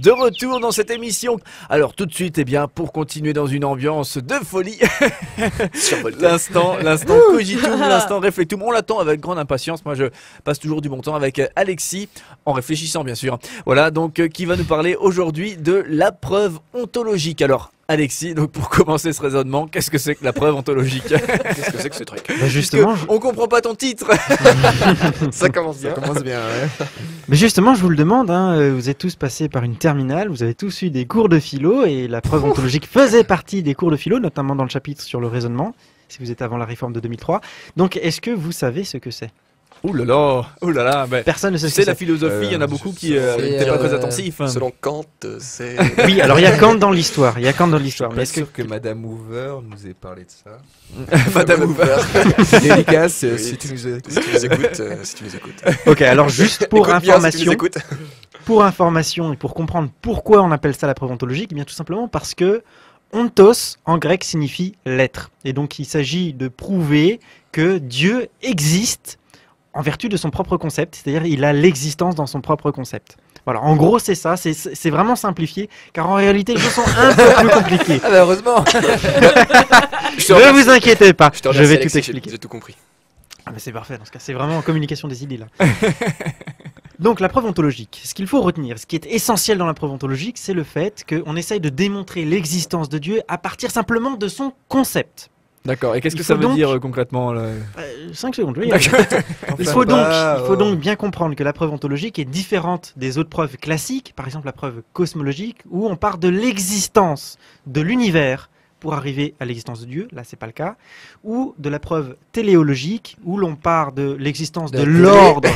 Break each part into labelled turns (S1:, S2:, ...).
S1: De retour dans cette émission. Alors tout de suite, eh bien, pour continuer dans une ambiance de folie, l'instant cogitum, l'instant réflectum, on l'attend avec grande impatience. Moi je passe toujours du bon temps avec Alexis, en réfléchissant bien sûr. Voilà, donc qui va nous parler aujourd'hui de la preuve ontologique. Alors Alexis, donc pour commencer ce raisonnement, qu'est-ce que c'est que la preuve ontologique?
S2: Qu'est-ce que c'est que ce truc?
S3: Bah justement,
S1: on comprend pas ton titre.
S2: Ça commence bien.
S1: Ouais.
S3: Mais justement, je vous le demande, hein, vous êtes tous passés par une terminale, vous avez tous eu des cours de philo, et la preuve ontologique faisait partie des cours de philo, notamment dans le chapitre sur le raisonnement, si vous êtes avant la réforme de 2003. Donc, est-ce que vous savez ce que c'est?
S1: Ouh là là, mais
S3: Personne ne sait ce que
S1: c'est la
S3: c'est.
S1: philosophie, il y en a beaucoup qui n'étaient pas très attentifs.
S2: Selon Kant, c'est...
S3: Oui, alors il y a Kant dans l'histoire, il y a Kant dans l'histoire.
S4: Je
S3: Mais
S4: suis pas
S3: est-ce que...
S4: sûr que Madame Hoover nous ait parlé de ça.
S1: Madame Hoover.
S4: Dédicace,
S2: Oui,
S4: si tu nous écoutes.
S2: Si tu nous écoutes.
S3: Ok, alors juste pour
S2: Écoute bien si tu nous
S3: information,
S2: écoutes.
S3: pour information et pour comprendre pourquoi on appelle ça la preuve ontologique, eh bien tout simplement parce que ontos en grec signifie l'être. Et donc il s'agit de prouver que Dieu existe en vertu de son propre concept, c'est-à-dire il a l'existence dans son propre concept. Voilà, en gros c'est ça, c'est vraiment simplifié, car en réalité les choses sont un peu plus compliquées.
S4: Ah bah heureusement.
S3: Ne vous inquiétez pas,
S2: Je te
S3: je
S2: remercie,
S3: vais tout
S2: Alexis,
S3: expliquer.
S2: j'ai tout compris.
S3: Ah mais c'est parfait dans ce cas, c'est vraiment en communication des idées là. Donc la preuve ontologique, ce qu'il faut retenir, ce qui est essentiel dans la preuve ontologique, c'est le fait qu'on essaye de démontrer l'existence de Dieu à partir simplement de son concept.
S1: D'accord, et qu'est-ce que
S3: Il
S1: ça
S3: faut
S1: veut
S3: donc-
S1: dire concrètement là
S3: 5 secondes, je vais y arriver. Il faut donc bien comprendre que la preuve ontologique est différente des autres preuves classiques, par exemple la preuve cosmologique, où on part de l'existence de l'univers pour arriver à l'existence de Dieu, là c'est pas le cas, ou de la preuve téléologique, où l'on part de l'existence de l'ordre,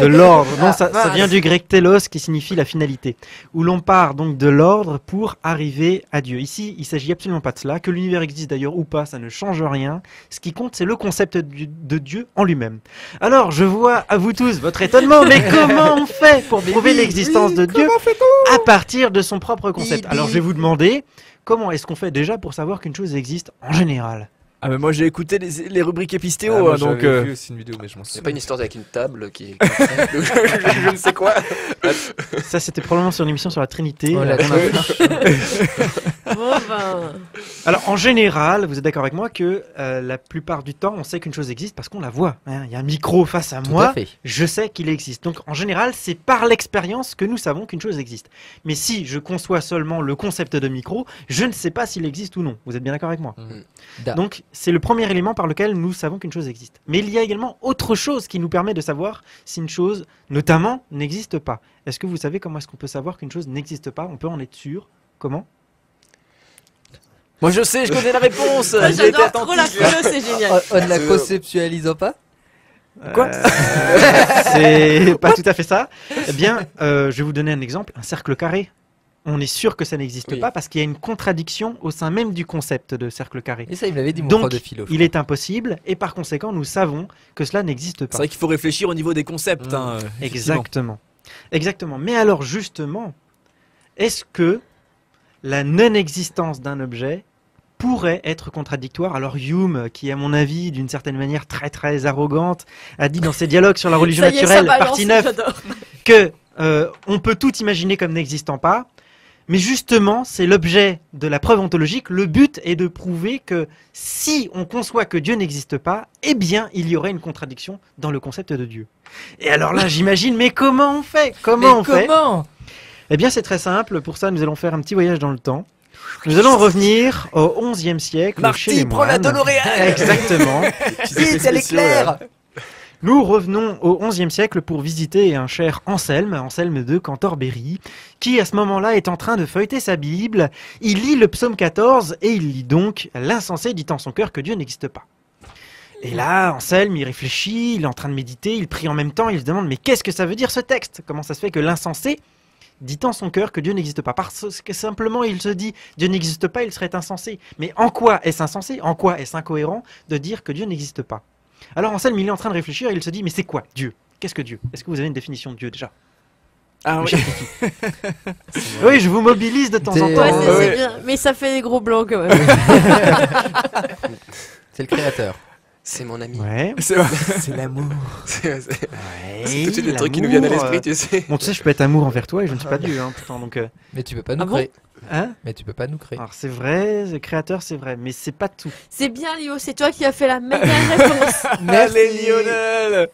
S3: de l'ordre, non ça vient du grec télos qui signifie la finalité, où l'on part donc de l'ordre pour arriver à Dieu. Ici il s'agit absolument pas de cela, que l'univers existe d'ailleurs ou pas, ça ne change rien, ce qui compte c'est le concept de Dieu en lui-même. Alors je vois à vous tous votre étonnement, mais comment on fait pour prouver l'existence de Dieu à partir de son propre concept? Alors je vais vous demander, comment est-ce qu'on fait déjà pour savoir qu'une chose existe en général?
S1: Ah mais moi j'ai écouté les rubriques épistéo,
S4: Moi,
S1: donc
S4: j'avais vu aussi une vidéo, mais je m'en
S2: C'est
S4: souviens.
S2: pas une histoire avec une table qui est... je ne sais quoi.
S3: Ça c'était probablement sur une émission sur la Trinité.
S4: Oh, la
S3: qu'on a fait.
S5: Bon ben,
S3: Alors en général, vous êtes d'accord avec moi que la plupart du temps on sait qu'une chose existe parce qu'on la voit, hein. Il y a un micro face à moi, je sais qu'il existe. Donc en général c'est par l'expérience que nous savons qu'une chose existe. Mais si je conçois seulement le concept de micro, je ne sais pas s'il existe ou non. Vous êtes bien d'accord avec moi? Donc c'est le premier élément par lequel nous savons qu'une chose existe. Mais il y a également autre chose qui nous permet de savoir si une chose, notamment, n'existe pas. Est-ce que vous savez comment est-ce qu'on peut savoir qu'une chose n'existe pas? On peut en être sûr. Comment?
S1: moi je sais, je connais la réponse.
S5: moi,
S1: J'ai été
S5: j'adore trop la
S1: attentif.
S5: philo, c'est génial.
S4: En ne la conceptualisant pas.
S1: Quoi
S3: C'est pas tout à fait ça. Eh bien, je vais vous donner un exemple. Un cercle carré. On est sûr que ça n'existe
S2: Oui.
S3: pas parce qu'il y a une contradiction au sein même du concept de cercle carré.
S4: Et ça, il me l'avait dit mon
S3: Donc,
S4: prof de philo. je
S3: il
S4: crois.
S3: est impossible et par conséquent, nous savons que cela n'existe
S1: C'est
S3: pas.
S1: vrai qu'il faut réfléchir au niveau des concepts. Hein, effectivement.
S3: Exactement. Exactement. Mais alors, justement, est-ce que la non-existence d'un objet pourrait être contradictoire? Alors Hume, qui à mon avis, d'une certaine manière très très arrogante, a dit dans ses dialogues sur la religion
S5: Ça y est, ça
S3: naturelle,
S5: balance,
S3: partie 9,
S5: j'adore.
S3: que on peut tout imaginer comme n'existant pas, mais justement, c'est l'objet de la preuve ontologique. Le but est de prouver que si on conçoit que Dieu n'existe pas, eh bien, il y aurait une contradiction dans le concept de Dieu. Et alors là, j'imagine, mais comment on fait? Comment on fait? Eh bien, c'est très simple. Pour ça, nous allons faire un petit voyage dans le temps. Nous allons revenir au XIe siècle chez les
S1: Marty, prends la
S3: moines.
S1: DeLorean.
S3: Exactement.
S1: Vite, elle éclaire.
S3: Nous revenons au XIe siècle pour visiter un cher Anselme de Cantorbéry, qui à ce moment-là est en train de feuilleter sa Bible. Il lit le psaume 14 et il lit donc « L'insensé dit en son cœur que Dieu n'existe pas ». Et là, Anselme, il réfléchit, il est en train de méditer, il prie en même temps, il se demande « Mais qu'est-ce que ça veut dire ce texte? Comment ça se fait que l'insensé dit en son cœur que Dieu n'existe pas ?» Parce que simplement il se dit « Dieu n'existe pas, il serait insensé ». Mais en quoi est-ce insensé? En quoi est-ce incohérent de dire que Dieu n'existe pas? Alors Anselme, il est en train de réfléchir et il se dit, mais c'est quoi Dieu? Qu'est-ce que Dieu? Est-ce que vous avez une définition de Dieu déjà?
S1: Ah oui.
S3: Oui, je vous mobilise de temps en
S4: Des-
S3: temps.
S5: Ouais,
S1: Ouais.
S5: c'est bien, mais ça fait des gros blancs quand même.
S4: C'est le créateur.
S2: C'est mon ami.
S3: Ouais.
S1: C'est vrai.
S4: C'est l'amour.
S2: C'est
S3: Ouais,
S2: tout de suite des trucs qui nous viennent à
S3: l'amour,
S2: l'esprit, tu sais.
S3: Bon, tu sais, je peux être amour envers toi et je ne suis pas Dieu, hein, pourtant. Donc,
S4: Mais tu peux pas nous
S5: Ah bon
S4: créer.
S3: hein
S4: Mais tu peux pas nous créer.
S3: Alors, c'est vrai, le créateur, c'est vrai, mais c'est pas tout.
S5: C'est bien, Léo, c'est toi qui as fait la meilleure réponse.
S1: Allez Lionel.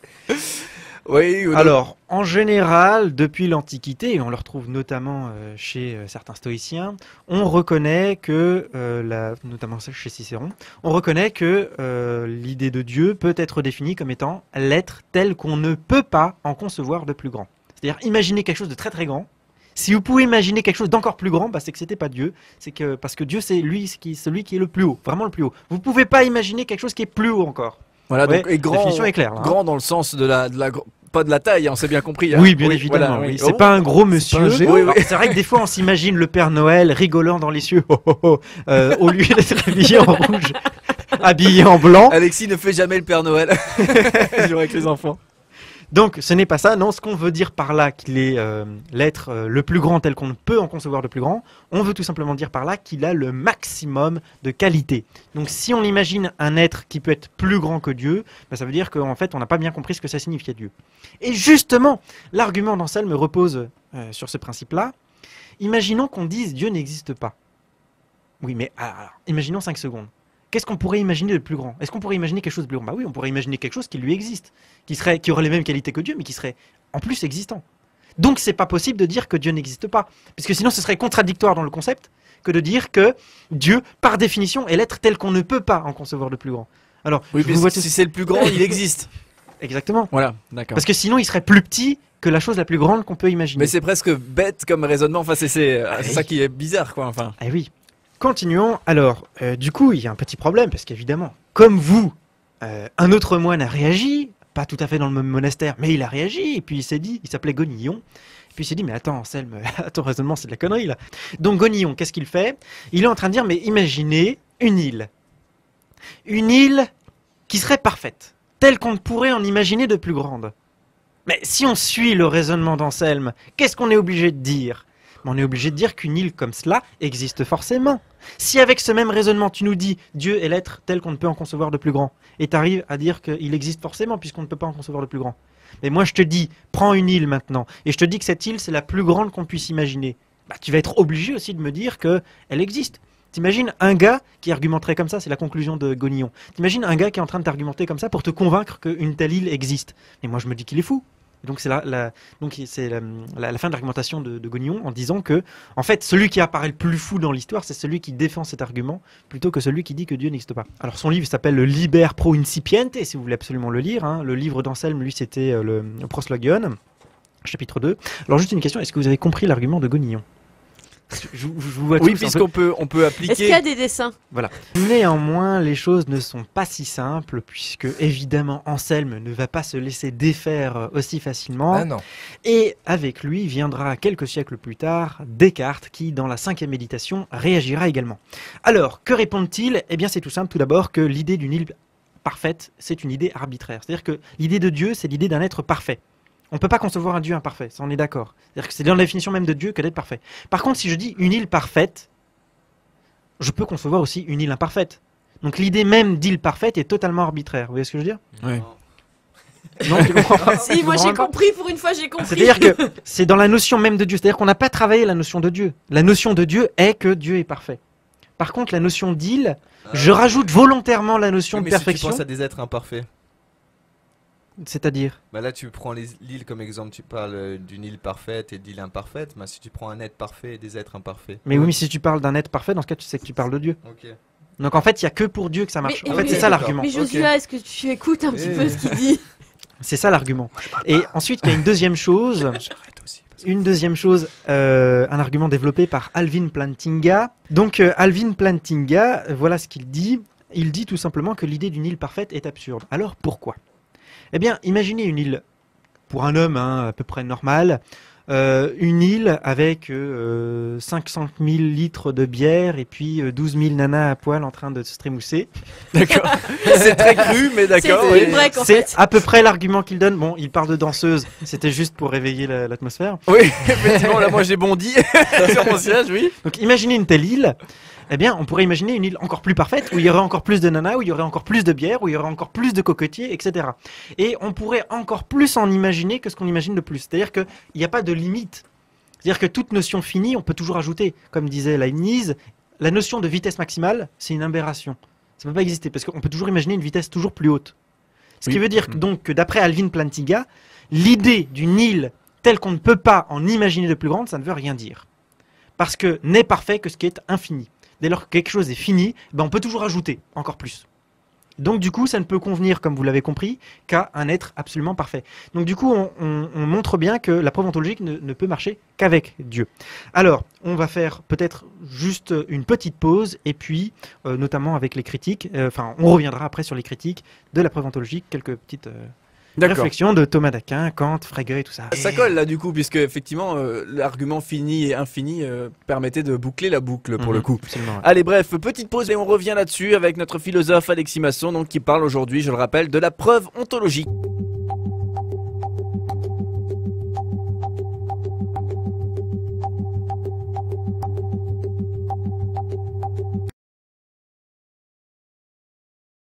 S1: Oui. ou non.
S3: Alors, en général, depuis l'Antiquité, et on le retrouve notamment chez certains stoïciens, on reconnaît que, notamment chez Cicéron, on reconnaît que l'idée de Dieu peut être définie comme étant l'être tel qu'on ne peut pas en concevoir de plus grand. C'est-à-dire, imaginer quelque chose de très très grand. Si vous pouvez imaginer quelque chose d'encore plus grand, bah, c'est que c'était pas Dieu. C'est que parce que Dieu, c'est celui qui est le plus haut, vraiment le plus haut. Vous pouvez pas imaginer quelque chose qui est plus haut encore.
S1: Voilà,
S3: Ouais,
S1: donc, et
S3: la
S1: grand,
S3: définition est claire, là, hein.
S1: grand dans le sens de la pas de la taille, on s'est bien compris. Hein.
S3: Oui, bien évidemment.
S1: voilà,
S3: Oui.
S1: oui.
S3: C'est pas un gros monsieur.
S4: pas un géant.
S1: Oui,
S3: Alors,
S1: oui.
S3: c'est vrai que des fois, on s'imagine le Père Noël rigolant dans les cieux, au lieu d'être habillé en rouge, habillé en blanc.
S1: Alexis ne fait jamais le Père Noël. Il joue avec les enfants.
S3: Donc, ce n'est pas ça. Non, ce qu'on veut dire par là qu'il est l'être le plus grand tel qu'on ne peut en concevoir de plus grand, on veut tout simplement dire par là qu'il a le maximum de qualité. Donc, si on imagine un être qui peut être plus grand que Dieu, bah, ça veut dire qu'en fait, on n'a pas bien compris ce que ça signifiait Dieu. Et justement, l'argument d'Anselme repose sur ce principe-là. Imaginons qu'on dise Dieu n'existe pas. Oui, mais alors, imaginons 5 secondes. Qu'est-ce qu'on pourrait imaginer de plus grand? Est-ce qu'on pourrait imaginer quelque chose de plus grand? Bah oui, on pourrait imaginer quelque chose qui lui existe, qui aurait les mêmes qualités que Dieu, mais qui serait en plus existant. Donc c'est pas possible de dire que Dieu n'existe pas, puisque sinon ce serait contradictoire dans le concept que de dire que Dieu, par définition, est l'être tel qu'on ne peut pas en concevoir de plus grand. Alors,
S1: Oui,
S3: je
S1: mais
S3: vous vois
S1: si
S3: tous-
S1: c'est le plus grand, il existe.
S3: Exactement.
S1: Voilà, d'accord.
S3: Parce que sinon il serait plus petit que la chose la plus grande qu'on peut imaginer.
S1: Mais c'est presque bête comme raisonnement. Enfin, c'est
S3: oui.
S1: ça qui est bizarre, quoi. Enfin.
S3: Eh oui. Continuons. Alors, du coup, il y a un petit problème, parce qu'évidemment, comme vous, un autre moine a réagi, pas tout à fait dans le même monastère, mais il a réagi, et puis il s'est dit, il s'appelait Gonillon, et puis il s'est dit, mais attends, Anselme, ton raisonnement, c'est de la connerie, là. Donc Gonillon, qu'est-ce qu'il fait? Il est en train de dire, mais imaginez une île. Une île qui serait parfaite, telle qu'on ne pourrait en imaginer de plus grande. Mais si on suit le raisonnement d'Anselme, qu'est-ce qu'on est obligé de dire? On est obligé de dire qu'une île comme cela existe forcément. Si avec ce même raisonnement tu nous dis Dieu est l'être tel qu'on ne peut en concevoir de plus grand, et tu arrives à dire qu'il existe forcément puisqu'on ne peut pas en concevoir de plus grand. Mais moi je te dis, prends une île maintenant, et je te dis que cette île c'est la plus grande qu'on puisse imaginer. Bah, tu vas être obligé aussi de me dire qu'elle existe. T'imagines un gars qui argumenterait comme ça, c'est la conclusion de Gonillon. T'imagines un gars qui est en train de t'argumenter comme ça pour te convaincre qu'une telle île existe. Et moi je me dis qu'il est fou. Donc c'est la fin de l'argumentation de Gonillon en disant que, en fait, celui qui apparaît le plus fou dans l'histoire, c'est celui qui défend cet argument plutôt que celui qui dit que Dieu n'existe pas. Alors son livre s'appelle le Liber Pro Incipiente, et si vous voulez absolument le lire, hein, le livre d'Anselme, lui, c'était le Proslogion, chapitre 2. Alors juste une question, est-ce que vous avez compris l'argument de Gonillon? Je vous vois
S1: Oui,
S3: tous un peu-
S1: puisqu'on peut
S5: Est-ce qu'il y
S1: appliquer.
S5: a des dessins?
S3: Voilà. Néanmoins, les choses ne sont pas si simples, puisque évidemment Anselme ne va pas se laisser défaire aussi facilement.
S4: Ah non.
S3: Et avec lui viendra quelques siècles plus tard Descartes qui, dans la 5e méditation, réagira également. Alors, que répondent-ils? Eh bien, c'est tout simple. Tout d'abord que l'idée d'une île parfaite, c'est une idée arbitraire. C'est-à-dire que l'idée de Dieu, c'est l'idée d'un être parfait. On ne peut pas concevoir un Dieu imparfait, ça on est d'accord. C'est-à-dire que c'est dans la définition même de Dieu que d'être parfait. Par contre, si je dis une île parfaite, je peux concevoir aussi une île imparfaite. Donc l'idée même d'île parfaite est totalement arbitraire. Vous voyez ce que je veux dire?
S1: Ouais.
S3: Non, tu comprends pas?
S5: Si,
S3: Tu
S5: moi
S3: comprends
S5: j'ai
S3: pas
S5: compris, pour une fois j'ai compris.
S3: C'est-à-dire que c'est dans la notion même de Dieu. C'est-à-dire qu'on n'a pas travaillé la notion de Dieu. La notion de Dieu est que Dieu est parfait. Par contre, la notion d'île, je rajoute volontairement la notion de
S4: Mais si tu
S3: perfection.
S4: penses à des êtres imparfaits.
S3: C'est-à-dire
S4: Bah là, tu prends l'île comme exemple, tu parles d'une île parfaite et d'île imparfaite. Mais si tu prends un être parfait et des êtres imparfaits.
S3: Mais oui, mais si tu parles d'un être parfait, dans ce cas, tu sais que tu parles de Dieu.
S4: Ok.
S3: Donc en fait, il n'y a que pour Dieu que ça marche.
S5: Mais-
S3: En fait,
S5: mais-
S3: c'est ça
S4: d'accord.
S3: l'argument.
S5: Mais Joshua, est-ce que tu écoutes un petit
S4: Eh.
S5: peu ce qu'il dit?
S3: C'est ça l'argument. Et ensuite, il y a une deuxième chose.
S4: J'arrête aussi.
S3: Une deuxième chose, un argument développé par Alvin Plantinga. Donc Alvin Plantinga, voilà ce qu'il dit. Il dit tout simplement que l'idée d'une île parfaite est absurde. Alors pourquoi? Eh bien, imaginez une île, pour un homme à peu près normal, une île avec 500 000 litres de bière et puis 12 000 nanas à poil en train de se trémousser.
S1: D'accord. C'est très cru, mais d'accord.
S5: C'est
S1: oui.
S5: une break en
S3: C'est
S5: fait.
S3: à peu près l'argument qu'il donne. Bon, il parle de danseuse, c'était juste pour réveiller l'atmosphère.
S1: Oui, effectivement, là, moi j'ai bondi sur mon siège, oui.
S3: Donc imaginez une telle île. Eh bien, on pourrait imaginer une île encore plus parfaite, où il y aurait encore plus de nanas, où il y aurait encore plus de bière, où il y aurait encore plus de cocotiers, etc. Et on pourrait encore plus en imaginer que ce qu'on imagine le plus. C'est-à-dire qu'il n'y a pas de limite. C'est-à-dire que toute notion finie, on peut toujours ajouter. Comme disait Leibniz, la notion de vitesse maximale, c'est une aberration. Ça ne peut pas exister, parce qu'on peut toujours imaginer une vitesse toujours plus haute. Ce qui veut dire donc que d'après Alvin Plantinga, l'idée d'une île telle qu'on ne peut pas en imaginer de plus grande, ça ne veut rien dire. Parce que n'est parfait que ce qui est infini. Dès lors que quelque chose est fini, ben on peut toujours ajouter encore plus. Donc du coup, ça ne peut convenir, comme vous l'avez compris, qu'à un être absolument parfait. Donc du coup, on montre bien que la preuve ontologique ne peut marcher qu'avec Dieu. Alors, on va faire peut-être juste une petite pause, et puis, notamment avec les critiques, on reviendra après sur les critiques de la preuve ontologique, quelques petites réflexions de Thomas d'Aquin, Kant, Frege et tout ça.
S1: Ça colle là du coup, puisque effectivement, l'argument fini et infini permettait de boucler la boucle pour le coup.
S3: Absolument, ouais.
S1: Allez bref, petite pause et on revient là-dessus avec notre philosophe Alexis Masson, donc, qui parle aujourd'hui, je le rappelle, de la preuve ontologique.